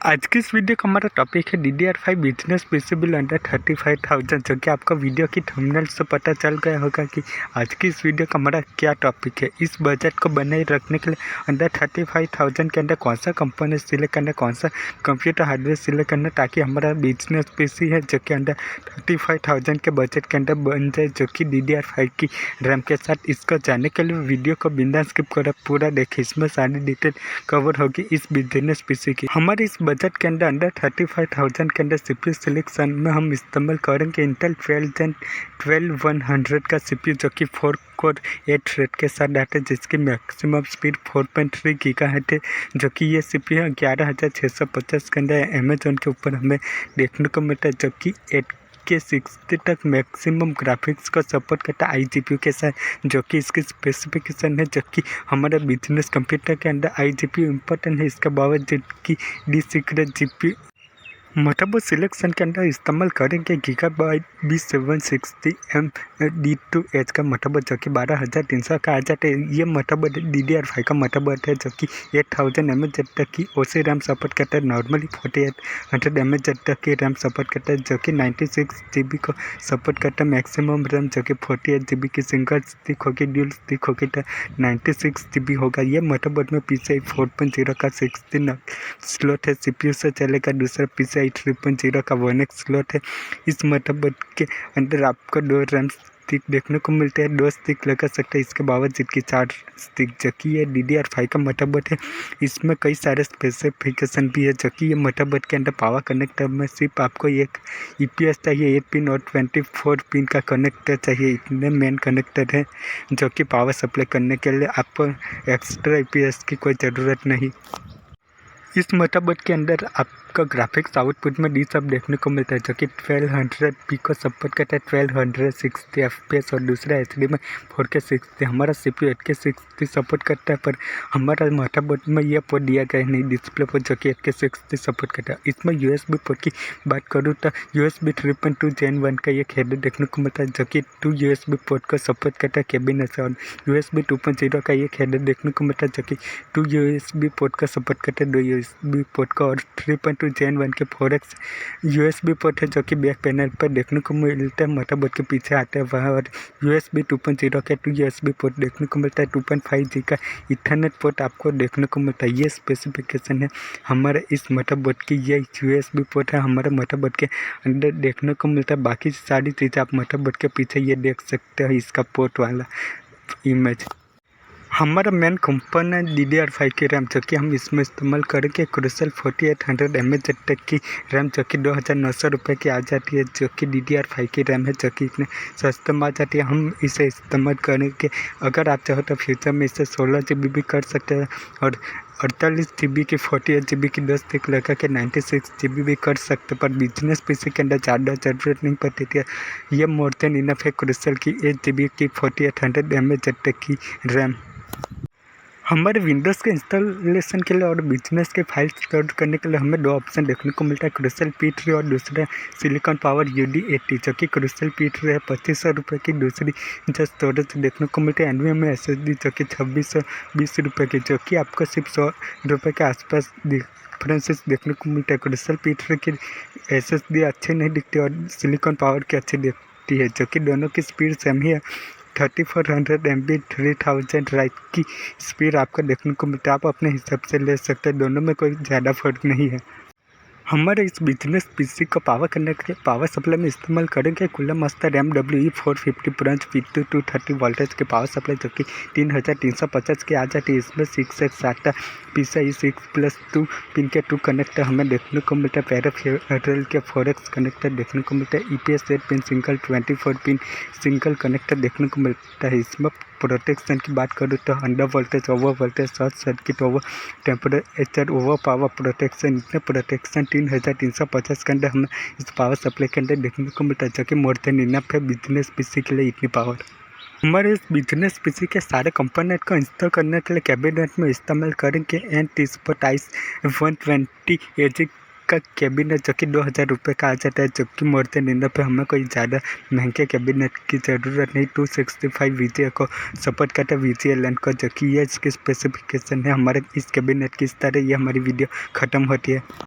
आज की इस वीडियो का हमारा टॉपिक है DDR5 business PC bill under 35,000। जो कि आपका वीडियो की थंबनेल से पता चल गया होगा कि आज की इस वीडियो का हमारा क्या टॉपिक है। इस बजट को बनाए रखने के लिए अंडर 35,000 के अंदर कौन सा कंपोनेंट सिलेक्ट करना, कौन सा कंप्यूटर हार्डवेयर सिलेक्ट करना, ताकि हमारा बिजनेस पीसी है जो कि अंडर 35,000 के बजट के अंदर बन जाए, जो कि DDR5 की रैम के साथ। इसको जानने के लिए वीडियो को बिना स्किप कर पूरा देखें, इसमें सारी डिटेल कवर होगी इस बिजनेस पीसी की। हमारे इस बजट के अंदर 35,000 के अंदर CPU सिलेक्शन में हम इस्तेमाल करेंगे इंटेल 12100 का CPU, जो कि 4 कोर 8 थ्रेड के साथ डाटा, जिसकी मैक्सिमम स्पीड 4.3 गीगाहर्ट्ज़ है। जो कि ये CPU है 11,650 के अंदर अमेजोन के ऊपर हमें देखने को मिलता है, जो कि 8K60 तक मैक्सिमम ग्राफिक्स को सपोर्ट करता है iGPU के साथ। जो कि इसकी स्पेसिफिकेशन है, जो कि हमारे बिजनेस कंप्यूटर के अंदर iGPU इम्पोर्टेंट है। इसके बावजूद कि D secret GPU motherboard selection के अंदर इस्तेमाल करेंगे गीगाबाइट B760M D2H का मदरबोर्ड, जो कि 12,300 का आ जाता है। ये मदरबोर्ड DDR5 का मदरबोर्ड है, जो कि 8,000 mAh तक की OC रैम सपोर्ट करता है। नॉर्मली 4800 mAh तक की रैम सपोर्ट करता है, जो कि 96 GB को सपोर्ट करता है। मैक्सिमम रैम जो कि 48 GB की सिंगल स्टिक होगी, ड्यूल स्टिक होगी तो 96 GB होगा। ये मदरबोर्ड में PCI 4.0 का 16 स्लॉट है, CPU से चलेगा। दूसरा PCI 3.0 का 1x स्लॉट है। इस मदरबोर्ड के अंदर आपको 2 रैम स्टिक देखने को मिलते हैं, 2 स्टिक लगा सकते हैं। इसके बावजूद की 4 स्टिक, जो कि ये DDR5 का मदरबोर्ड है। इसमें कई सारे स्पेसिफिकेशन भी है, जो कि ये मदरबोर्ड के अंदर पावर कनेक्टर में सिर्फ आपको एक EPS चाहिए 8 पिन और 24 पिन का कनेक्टर चाहिए। इतने मेन कनेक्टर है, जो कि पावर सप्लाई करने के लिए आपको एक्स्ट्रा EPS की कोई ज़रूरत नहीं। इस मदरबोर्ड के अंदर आपका ग्राफिक्स आउटपुट में डी सब देखने को मिलता है, जो कि 1200p को सपोर्ट करता है, 1260 FPS। और दूसरा HD में 4K 60। हमारा CPU 8K 60 सपोर्ट करता है, पर हमारा मदरबोर्ड में यह पोर्ट दिया गया नहीं डिस्प्ले पर, जो कि 8K 60 सपोर्ट करता है। इसमें USB पोर्ट की बात करूँ तो USB 3.2 Gen 1 का एक हेडर देखने को मिलता है, जो कि 2 USB पोर्ट को सपोर्ट करता है कैबिनेट से। और USB 2.0 का एक हेडर देखने को मिलता है, जो कि 2 USB पोर्ट का सपोर्ट करता है, 2 USB पोर्ट का। और 3.2 Gen 1 के 4x USB पोर्ट है, जो कि बैक पैनल पर देखने को मिलता है, मदरबोर्ड के पीछे आते हैं वहाँ। और USB 2.0 के 2 USB पोर्ट देखने को मिलता है। 2.5G का इथरनेट पोर्ट आपको देखने को मिलता है। ये स्पेसिफिकेशन है हमारे इस मदरबोर्ड की। ये USB पोर्ट है हमारे मदरबोर्ड के अंदर देखने को मिलता है। बाकी सारी चीज़ें आप मदरबोर्ड के पीछे ये देख सकते हो, इसका पोर्ट वाला इमेज। हमारा मेन कंपोनेंट DDR5 की रैम, जो कि हम इसमें इस्तेमाल करेंगे क्रूसेल 4800 mAh तक की रैम, जो कि 2,900 रुपये की आ जाती है। जो कि DDR5 की रैम है, जो कि इतने सस्ते में आ जाती है। हम इसे इस्तेमाल करेंगे, अगर आप चाहो तो फ्यूचर में इसे 16 GB भी कर सकते हैं, और 48 GB की 48 GB की 10 स्टिक लगा के 96 GB भी कर सकते। पर बिजनेस PC के अंदर ज़्यादा ज़रूरत नहीं पड़ती थी। ये मोर देन इनफ है क्रूसेल की 8 GB की 4800 mAh तक की रैम। हमारे विंडोज़ के इंस्टॉलेशन के लिए और बिजनेस के फाइल्स लोड करने के लिए हमें 2 ऑप्शन देखने को मिलता है, क्रूसेल P3 और दूसरा सिलिकॉन पावर UD80। जो कि क्रूसेल P3 है 2,500 रुपये की, दूसरी जो स्टोरेज देखने को मिलती है NVMe SSD, जो कि 2,620 रुपये की, जो कि आपको सिर्फ 100 रुपये के आसपास डिफरेंसेस देखने को मिलता है। क्रूसेल P3 की SSD अच्छी नहीं दिखती और सिलिकॉन पावर की अच्छी दिखती है, जो कि दोनों की स्पीड सेम ही है। 3400 MB 3000 राइट की स्पीड आपको देखने को मिलता है। आप अपने हिसाब से ले सकते हैं, दोनों में कोई ज़्यादा फर्क नहीं है। हमारे इस बिजनेस PC को पावर करने के पावर सप्लाई में इस्तेमाल करेंगे cooler master MWE 450 branch P2 230 voltage के पावर सप्लाई, जो कि 3,350 की आ जाती है। इसमें 6x PCI 6+2 पिन के 2 कनेक्टर हमें देखने को मिलता है। पैराफेरल के 4x कनेक्टर देखने को मिलता है। EPS 8 pin single 24 pin single connector देखने को मिलता है। इसमें प्रोटेक्शन की बात करूँ तो under voltage, over voltage, short circuit, over temperature, over power protection, इतने प्रोटेक्शन 3,350 के अंदर हमें इस पावर सप्लाई के अंदर देखने को मिलता है, जो कि मोर देन इनफ है बिजनेस PC के लिए इतनी पावर। हमारे इस बिजनेस PC के सारे कंपोनेंट को इंस्टॉल करने के लिए कैबिनेट में इस्तेमाल करेंगे T-Spot 120 AG का कैबिनेट, जो कि 2,000 रुपये का आ जाता है। जो कि मोर देन इनफ है, हमें कोई ज़्यादा महंगे कैबिनेट की ज़रूरत नहीं। 265 VGA को सपोर्ट करता है, VGA LAN को, जो कि ये इसकी स्पेसिफिकेशन है हमारे इस कैबिनेट की। इस तरह ये हमारी वीडियो ख़त्म होती है।